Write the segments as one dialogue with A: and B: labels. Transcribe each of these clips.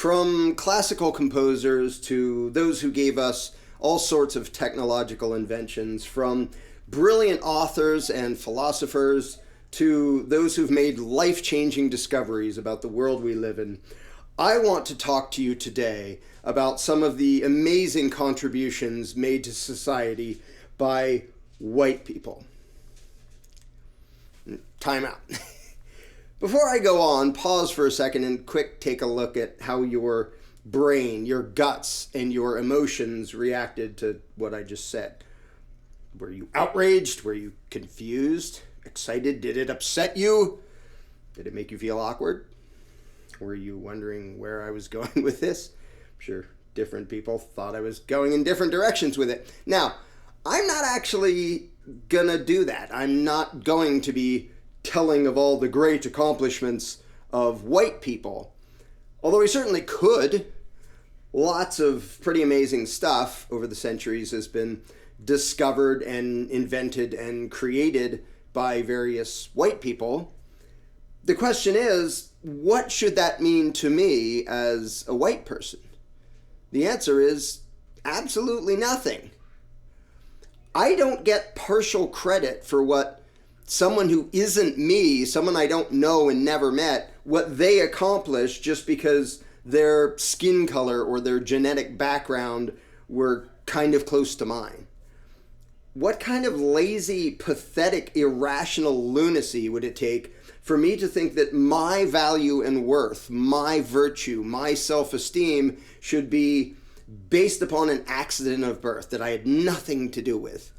A: From classical composers to those who gave us all sorts of technological inventions, from brilliant authors and philosophers to those who've made life-changing discoveries about the world we live in, I want to talk to you today about some of the amazing contributions made to society by white people. Time out. Before I go on, pause for a second and quick take a look at how your brain, your guts, and your emotions reacted to what I just said. Were you outraged? Were you confused? Excited? Did it upset you? Did it make you feel awkward? Were you wondering where I was going with this? I'm sure different people thought I was going in different directions with it. Now, I'm not actually gonna do that. I'm not going to be telling of all the great accomplishments of white people, although we certainly could. Lots of pretty amazing stuff over the centuries has been discovered and invented and created by various white people. The question is, what should that mean to me as a white person? The answer is absolutely nothing. I don't get partial credit for what someone who isn't me, someone I don't know and never met, what they accomplished just because their skin color or their genetic background were kind of close to mine. What kind of lazy, pathetic, irrational lunacy would it take for me to think that my value and worth, my virtue, my self-esteem should be based upon an accident of birth that I had nothing to do with?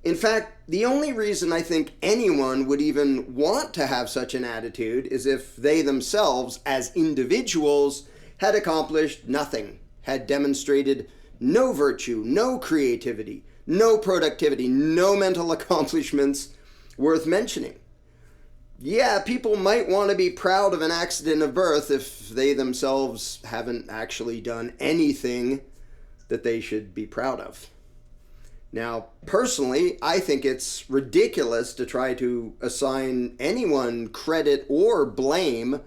A: In fact, the only reason I think anyone would even want to have such an attitude is if they themselves, as individuals, had accomplished nothing, had demonstrated no virtue, no creativity, no productivity, no mental accomplishments worth mentioning. Yeah, people might want to be proud of an accident of birth if they themselves haven't actually done anything that they should be proud of. Now, personally, I think it's ridiculous to try to assign anyone credit or blame,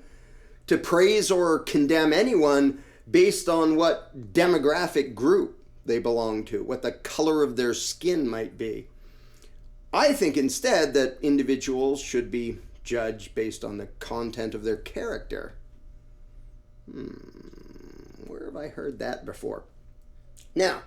A: to praise or condemn anyone based on what demographic group they belong to, what the color of their skin might be. I think instead that individuals should be judged based on the content of their character. Where have I heard that before? Now,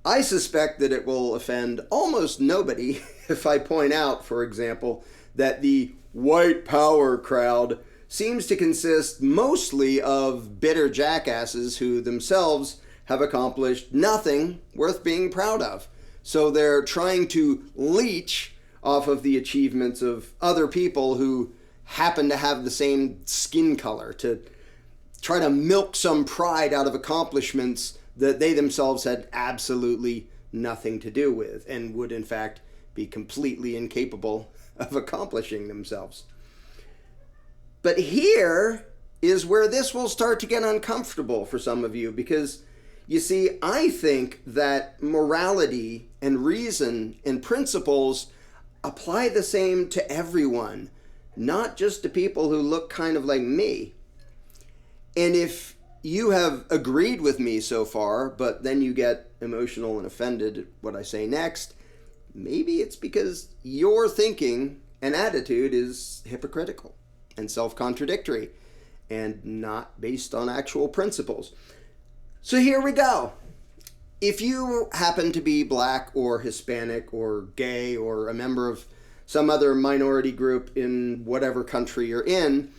A: I suspect that it will offend almost nobody if I point out, for example, that the white power crowd seems to consist mostly of bitter jackasses who themselves have accomplished nothing worth being proud of. So they're trying to leech off of the achievements of other people who happen to have the same skin color, to try to milk some pride out of accomplishments that they themselves had absolutely nothing to do with and would in fact be completely incapable of accomplishing themselves. But here is where this will start to get uncomfortable for some of you, because you see, I think that morality and reason and principles apply the same to everyone, not just to people who look kind of like me. And if you have agreed with me so far, but then you get emotional and offended at what I say next, maybe it's because your thinking and attitude is hypocritical and self-contradictory and not based on actual principles. So here we go. If you happen to be black or Hispanic or gay or a member of some other minority group in whatever country you're in,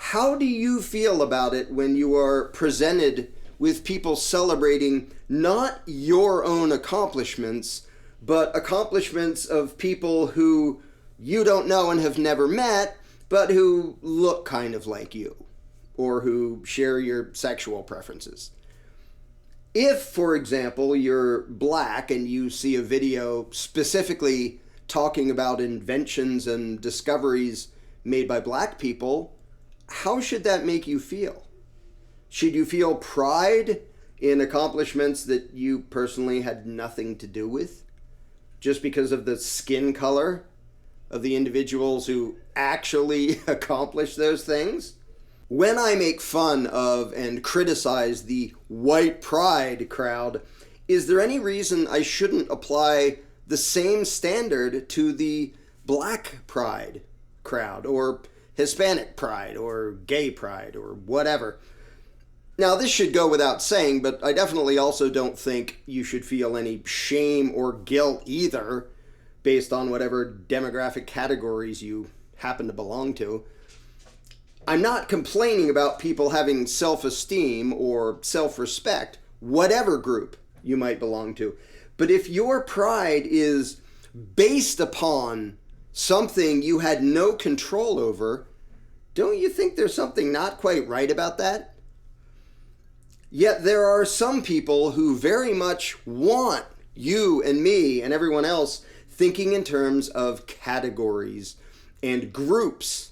A: how do you feel about it when you are presented with people celebrating not your own accomplishments, but accomplishments of people who you don't know and have never met, but who look kind of like you, or who share your sexual preferences? If, for example, you're black and you see a video specifically talking about inventions and discoveries made by black people, how should that make you feel? Should you feel pride in accomplishments that you personally had nothing to do with, just because of the skin color of the individuals who actually accomplished those things? When I make fun of and criticize the white pride crowd, is there any reason I shouldn't apply the same standard to the black pride crowd, or Hispanic pride, or gay pride, or whatever? Now, this should go without saying, but I definitely also don't think you should feel any shame or guilt either, based on whatever demographic categories you happen to belong to. I'm not complaining about people having self-esteem or self-respect, whatever group you might belong to. But if your pride is based upon something you had no control over, don't you think there's something not quite right about that? Yet there are some people who very much want you and me and everyone else thinking in terms of categories and groups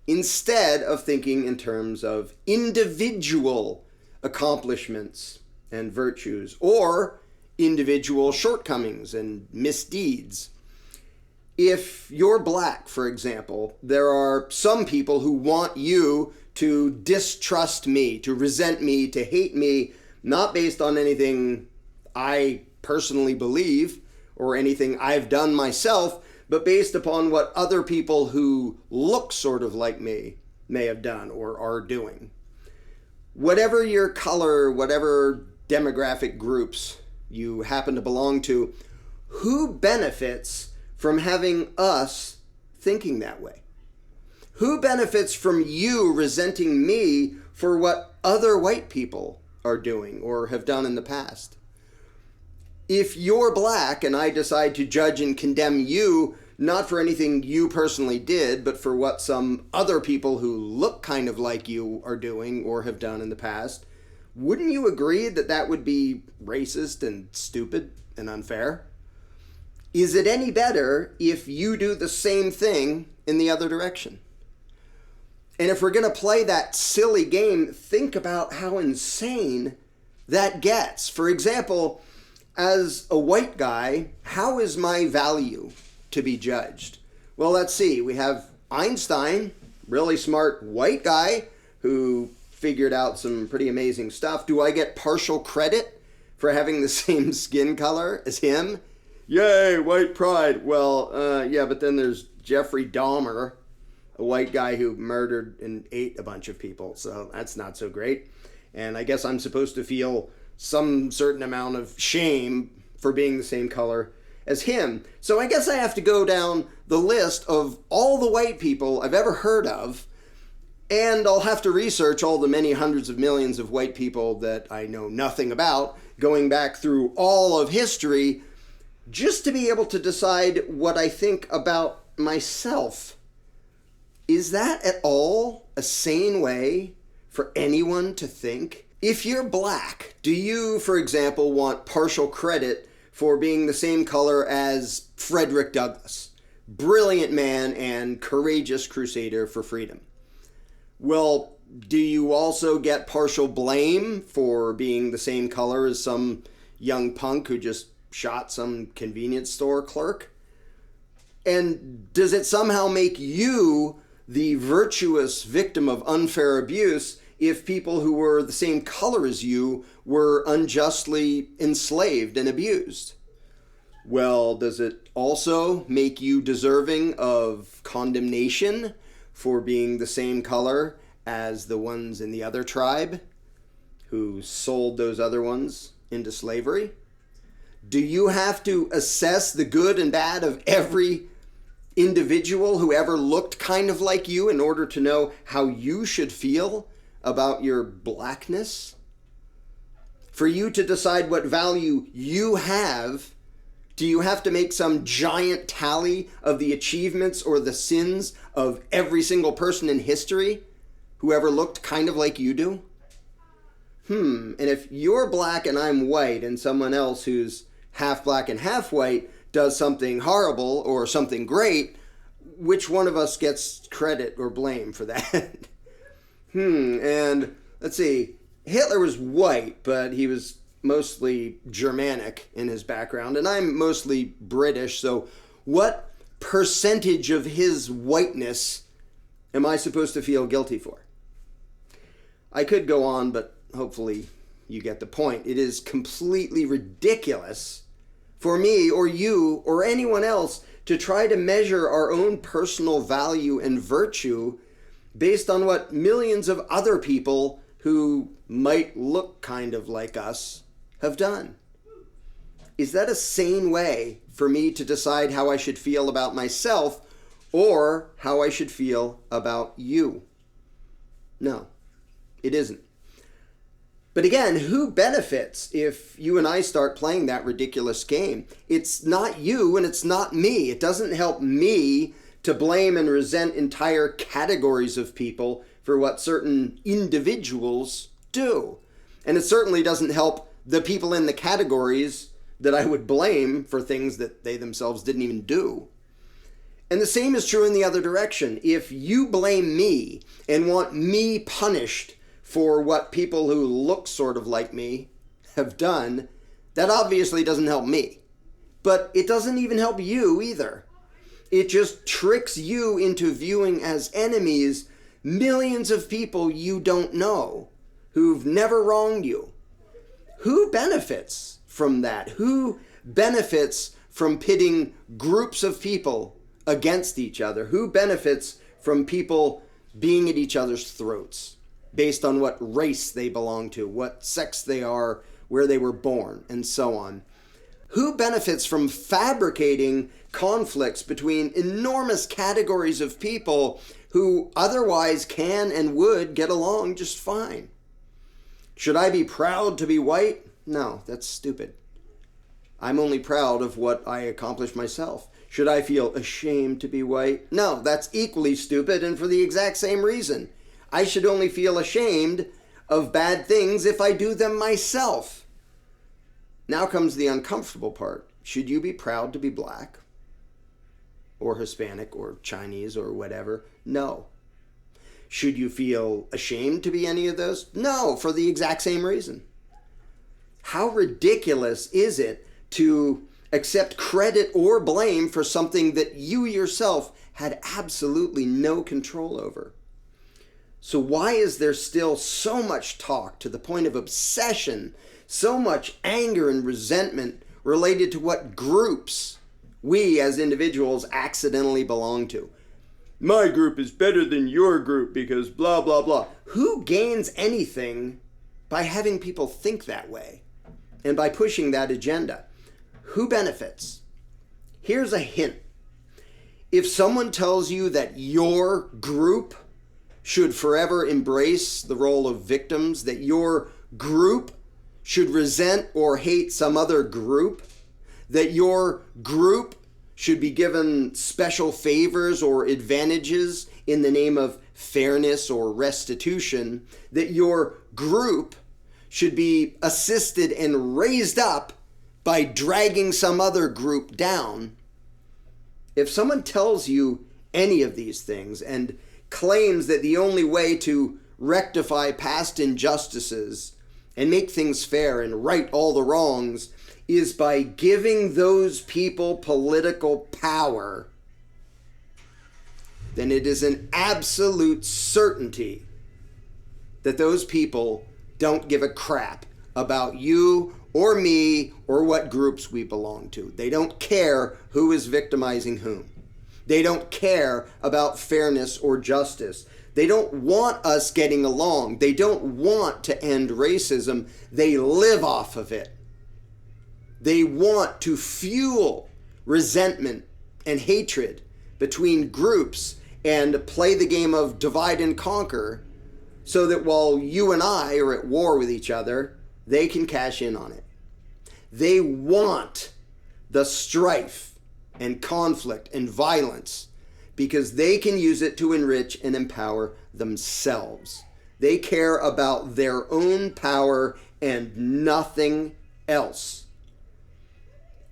A: instead of thinking in terms of individual accomplishments and virtues, or individual shortcomings and misdeeds. If you're black, for example, there are some people who want you to distrust me, to resent me, to hate me, not based on anything I personally believe or anything I've done myself, but based upon what other people who look sort of like me may have done or are doing. Whatever your color, whatever demographic groups you happen to belong to, who benefits from having us thinking that way? Who benefits from you resenting me for what other white people are doing or have done in the past? If you're black and I decide to judge and condemn you, not for anything you personally did, but for what some other people who look kind of like you are doing or have done in the past, wouldn't you agree that that would be racist and stupid and unfair? Is it any better if you do the same thing in the other direction? And if we're going to play that silly game, think about how insane that gets. For example, as a white guy, how is my value to be judged? Well, let's see. We have Einstein, really smart white guy who figured out some pretty amazing stuff. Do I get partial credit for having the same skin color as him? Yay, white pride. Well, yeah, but then there's Jeffrey Dahmer, a white guy who murdered and ate a bunch of people. So that's not so great. And I guess I'm supposed to feel some certain amount of shame for being the same color as him. So I guess I have to go down the list of all the white people I've ever heard of, and I'll have to research all the many hundreds of millions of white people that I know nothing about, going back through all of history, just to be able to decide what I think about myself. Is that at all a sane way for anyone to think? If you're black, do you, for example, want partial credit for being the same color as Frederick Douglass, brilliant man and courageous crusader for freedom? Well, do you also get partial blame for being the same color as some young punk who just shot some convenience store clerk? And does it somehow make you the virtuous victim of unfair abuse if people who were the same color as you were unjustly enslaved and abused? Well, does it also make you deserving of condemnation for being the same color as the ones in the other tribe who sold those other ones into slavery? Do you have to assess the good and bad of every individual who ever looked kind of like you in order to know how you should feel about your blackness? For you to decide what value you have, do you have to make some giant tally of the achievements or the sins of every single person in history who ever looked kind of like you do? And if you're black and I'm white and someone else who's half black and half white does something horrible or something great, which one of us gets credit or blame for that? And let's see, Hitler was white, but he was mostly Germanic in his background, and I'm mostly British, so what percentage of his whiteness am I supposed to feel guilty for? I could go on, but hopefully you get the point. It is completely ridiculous for me or you or anyone else to try to measure our own personal value and virtue based on what millions of other people who might look kind of like us have done. Is that a sane way for me to decide how I should feel about myself or how I should feel about you? No, it isn't. But again, who benefits if you and I start playing that ridiculous game? It's not you and it's not me. It doesn't help me to blame and resent entire categories of people for what certain individuals do. And it certainly doesn't help the people in the categories that I would blame for things that they themselves didn't even do. And the same is true in the other direction. If you blame me and want me punished for what people who look sort of like me have done, that obviously doesn't help me. But it doesn't even help you either. It just tricks you into viewing as enemies millions of people you don't know who've never wronged you. Who benefits from that? Who benefits from pitting groups of people against each other? Who benefits from people being at each other's throats based on what race they belong to, what sex they are, where they were born, and so on? Who benefits from fabricating conflicts between enormous categories of people who otherwise can and would get along just fine? Should I be proud to be white? No, that's stupid. I'm only proud of what I accomplished myself. Should I feel ashamed to be white? No, that's equally stupid and for the exact same reason. I should only feel ashamed of bad things if I do them myself. Now comes the uncomfortable part. Should you be proud to be black or Hispanic or Chinese or whatever? No. Should you feel ashamed to be any of those? No, for the exact same reason. How ridiculous is it to accept credit or blame for something that you yourself had absolutely no control over? So why is there still so much talk, to the point of obsession, so much anger and resentment related to what groups we as individuals accidentally belong to? My group is better than your group because blah, blah, blah. Who gains anything by having people think that way and by pushing that agenda? Who benefits? Here's a hint. If someone tells you that your group should forever embrace the role of victims, that your group should resent or hate some other group, that your group should be given special favors or advantages in the name of fairness or restitution, that your group should be assisted and raised up by dragging some other group down. If someone tells you any of these things and claims that the only way to rectify past injustices and make things fair and right all the wrongs is by giving those people political power, then it is an absolute certainty that those people don't give a crap about you or me or what groups we belong to. They don't care who is victimizing whom. They don't care about fairness or justice. They don't want us getting along. They don't want to end racism. They live off of it. They want to fuel resentment and hatred between groups and play the game of divide and conquer so that while you and I are at war with each other, they can cash in on it. They want the strife and conflict and violence because they can use it to enrich and empower themselves. They care about their own power and nothing else.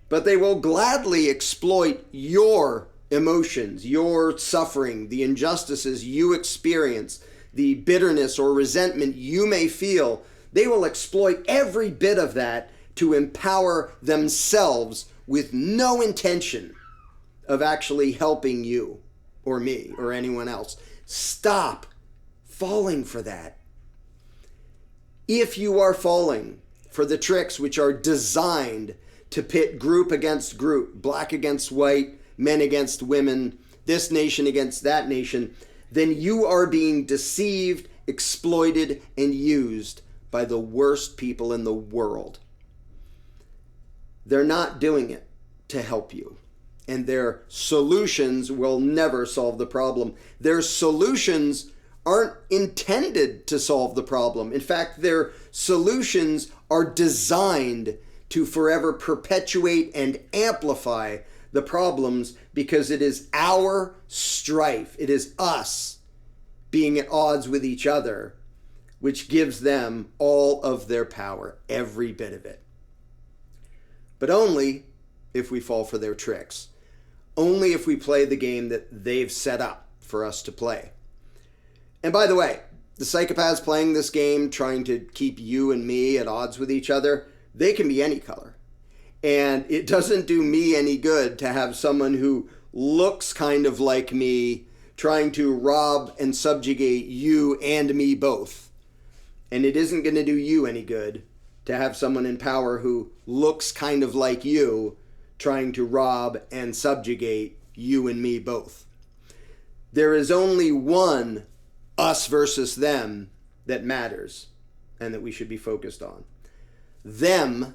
A: But they will gladly exploit your emotions, your suffering, the injustices you experience, the bitterness or resentment you may feel. They will exploit every bit of that to empower themselves with no intention of actually helping you or me or anyone else. Stop falling for that. If you are falling for the tricks which are designed to pit group against group, black against white, men against women, this nation against that nation, then you are being deceived, exploited, and used by the worst people in the world. They're not doing it to help you, and their solutions will never solve the problem. Their solutions aren't intended to solve the problem. In fact, their solutions are designed to forever perpetuate and amplify the problems, because it is our strife, it is us being at odds with each other, which gives them all of their power, every bit of it. But only if we fall for their tricks. Only if we play the game that they've set up for us to play. And by the way, the psychopaths playing this game, trying to keep you and me at odds with each other, they can be any color. And it doesn't do me any good to have someone who looks kind of like me trying to rob and subjugate you and me both. And it isn't going to do you any good to have someone in power who looks kind of like you trying to rob and subjugate you and me both. There is only one us versus them that matters and that we should be focused on. Them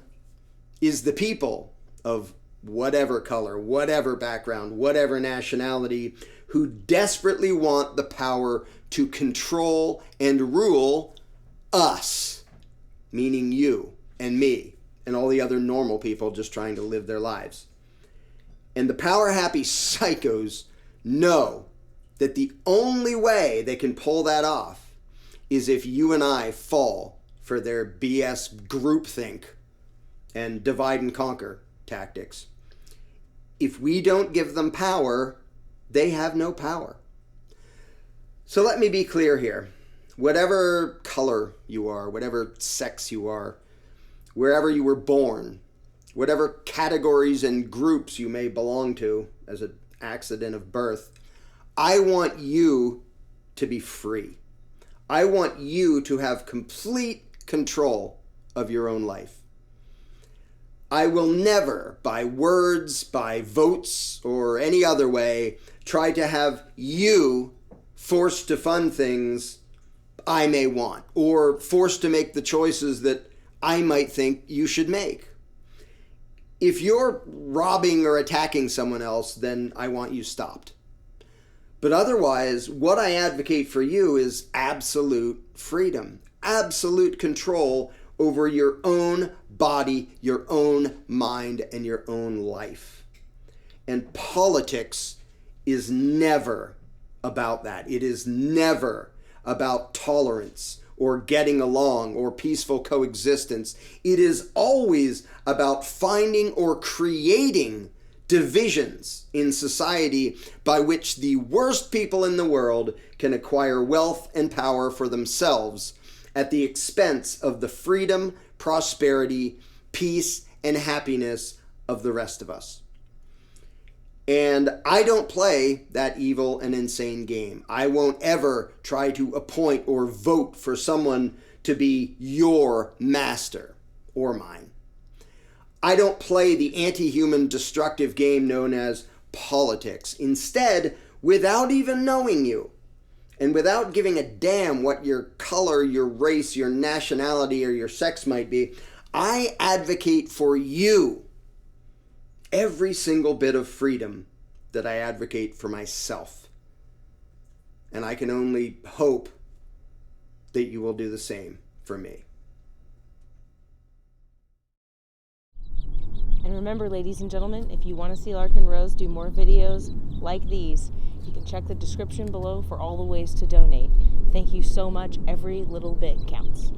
A: is the people of whatever color, whatever background, whatever nationality, who desperately want the power to control and rule us, meaning you and me and all the other normal people just trying to live their lives. And the power-happy psychos know that the only way they can pull that off is if you and I fall for their BS groupthink and divide and conquer tactics. If we don't give them power, they have no power. So let me be clear here. Whatever color you are, whatever sex you are, wherever you were born, whatever categories and groups you may belong to as an accident of birth, I want you to be free. I want you to have complete control of your own life. I will never, by words, by votes, or any other way, try to have you forced to fund things I may want, or forced to make the choices that I might think you should make. If you're robbing or attacking someone else, then I want you stopped. But otherwise, what I advocate for you is absolute freedom, absolute control over your own body, your own mind, and your own life. And politics is never about that. It is never about tolerance or getting along or peaceful coexistence. It is always about finding or creating divisions in society by which the worst people in the world can acquire wealth and power for themselves at the expense of the freedom, prosperity, peace, and happiness of the rest of us. And I don't play that evil and insane game. I won't ever try to appoint or vote for someone to be your master or mine. I don't play the anti-human destructive game known as politics. Instead, without even knowing you, and without giving a damn what your color, your race, your nationality, or your sex might be, I advocate for you every single bit of freedom that I advocate for myself. And I can only hope that you will do the same for me.
B: And remember, ladies and gentlemen, if you want to see Larken Rose do more videos like these, you can check the description below for all the ways to donate. Thank you so much. Every little bit counts.